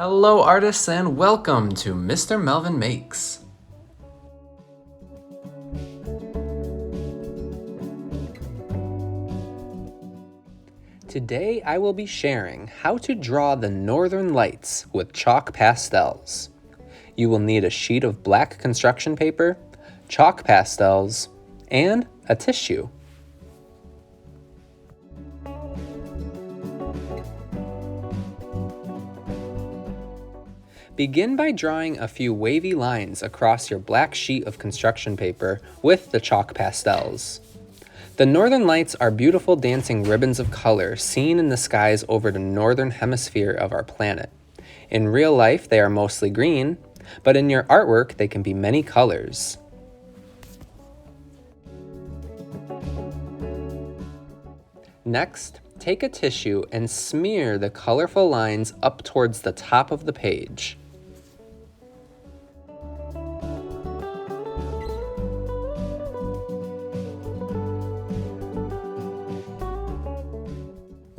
Hello artists and welcome to Mr. Melvin Makes. Today I will be sharing how to draw the northern lights with chalk pastels. You will need a sheet of black construction paper, chalk pastels, and a tissue. Begin by drawing a few wavy lines across your black sheet of construction paper with the chalk pastels. The northern lights are beautiful dancing ribbons of color seen in the skies over the northern hemisphere of our planet. In real life, they are mostly green, but in your artwork, they can be many colors. Next, take a tissue and smear the colorful lines up towards the top of the page.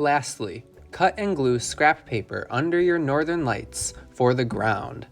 Lastly, cut and glue scrap paper under your northern lights for the ground.